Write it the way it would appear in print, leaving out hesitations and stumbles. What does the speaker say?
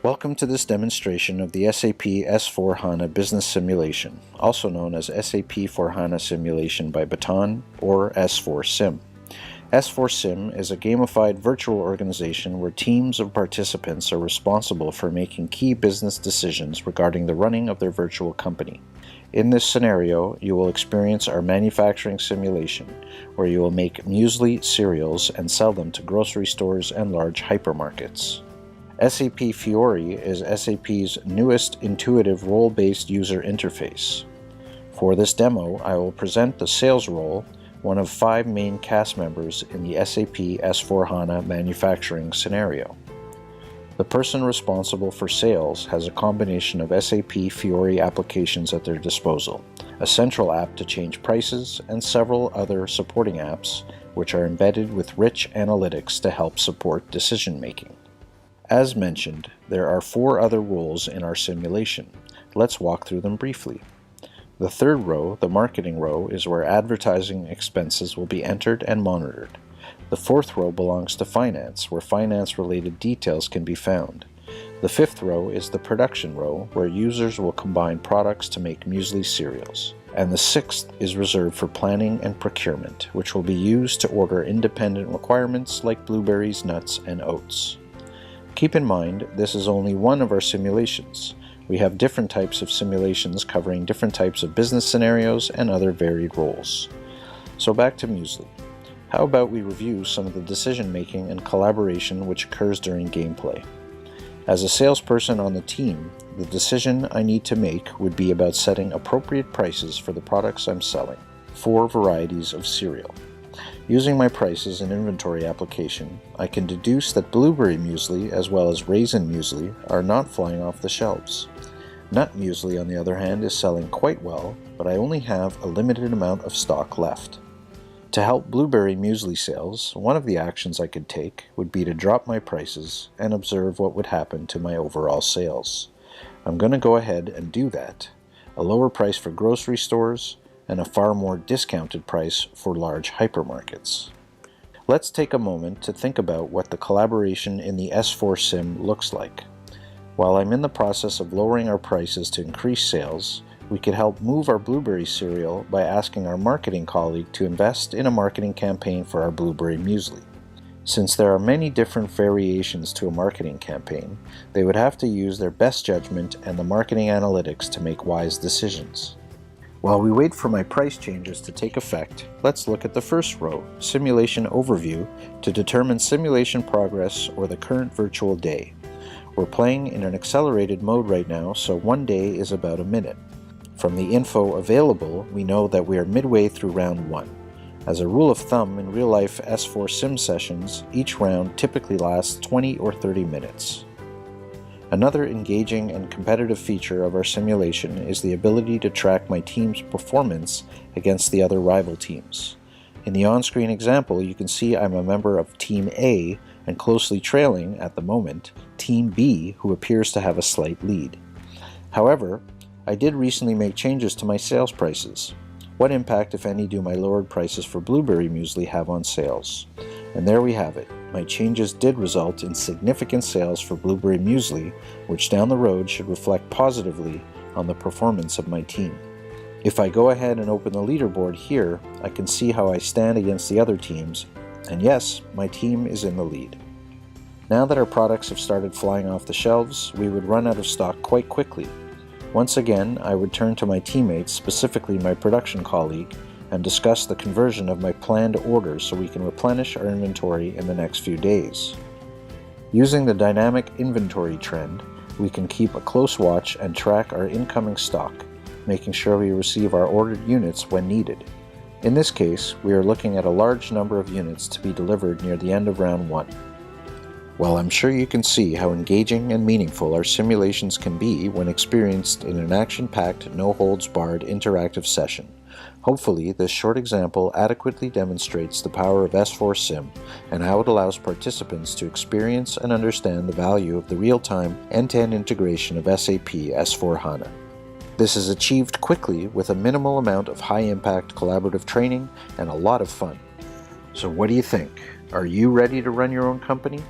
Welcome to this demonstration of the SAP S/4HANA Business Simulation, also known as SAP for HANA Simulation by Baton or S4Sim. S4Sim is a gamified virtual organization where teams of participants are responsible for making key business decisions regarding the running of their virtual company. In this scenario, you will experience our manufacturing simulation, where you will make muesli cereals and sell them to grocery stores and large hypermarkets. SAP Fiori is SAP's newest intuitive role-based user interface. For this demo, I will present the sales role, one of 5 main cast members in the SAP S/4HANA manufacturing scenario. The person responsible for sales has a combination of SAP Fiori applications at their disposal, a central app to change prices, and several other supporting apps which are embedded with rich analytics to help support decision-making. As mentioned, there are 4 other roles in our simulation. Let's walk through them briefly. The third row, the marketing row, is where advertising expenses will be entered and monitored. The fourth row belongs to finance, where finance-related details can be found. The fifth row is the production row, where users will combine products to make muesli cereals. And the sixth is reserved for planning and procurement, which will be used to order independent requirements like blueberries, nuts, and oats. Keep in mind, this is only one of our simulations. We have different types of simulations covering different types of business scenarios and other varied roles. So back to muesli. How about we review some of the decision-making and collaboration which occurs during gameplay? As a salesperson on the team, the decision I need to make would be about setting appropriate prices for the products I'm selling, 4 varieties of cereal. Using my prices and inventory application, I can deduce that blueberry muesli as well as raisin muesli are not flying off the shelves. Nut muesli, on the other hand, is selling quite well, but I only have a limited amount of stock left. To help blueberry muesli sales, one of the actions I could take would be to drop my prices and observe what would happen to my overall sales. I'm going to go ahead and do that. A lower price for grocery stores, and a far more discounted price for large hypermarkets. Let's take a moment to think about what the collaboration in the S4Sim looks like. While I'm in the process of lowering our prices to increase sales, we could help move our blueberry cereal by asking our marketing colleague to invest in a marketing campaign for our blueberry muesli. Since there are many different variations to a marketing campaign, they would have to use their best judgment and the marketing analytics to make wise decisions. While we wait for my price changes to take effect, let's look at the first row, Simulation Overview, to determine simulation progress or the current virtual day. We're playing in an accelerated mode right now, so one day is about a minute. From the info available, we know that we are midway through round 1. As a rule of thumb, in real-life S4Sim sessions, each round typically lasts 20 or 30 minutes. Another engaging and competitive feature of our simulation is the ability to track my team's performance against the other rival teams. In the on-screen example, you can see I'm a member of Team A and closely trailing, at the moment, Team B, who appears to have a slight lead. However, I did recently make changes to my sales prices. What impact, if any, do my lowered prices for blueberry muesli have on sales? And there we have it. My changes did result in significant sales for blueberry muesli, which down the road should reflect positively on the performance of my team. If I go ahead and open the leaderboard here, I can see how I stand against the other teams, and yes, my team is in the lead. Now that our products have started flying off the shelves, we would run out of stock quite quickly. Once again, I would turn to my teammates, specifically my production colleague, and discuss the conversion of my planned orders so we can replenish our inventory in the next few days. Using the dynamic inventory trend, we can keep a close watch and track our incoming stock, making sure we receive our ordered units when needed. In this case, we are looking at a large number of units to be delivered near the end of round 1. Well, I'm sure you can see how engaging and meaningful our simulations can be when experienced in an action-packed, no-holds-barred interactive session. Hopefully, this short example adequately demonstrates the power of S4Sim and how it allows participants to experience and understand the value of the real-time, end-to-end integration of SAP S/4HANA. This is achieved quickly with a minimal amount of high-impact collaborative training and a lot of fun. So what do you think? Are you ready to run your own company?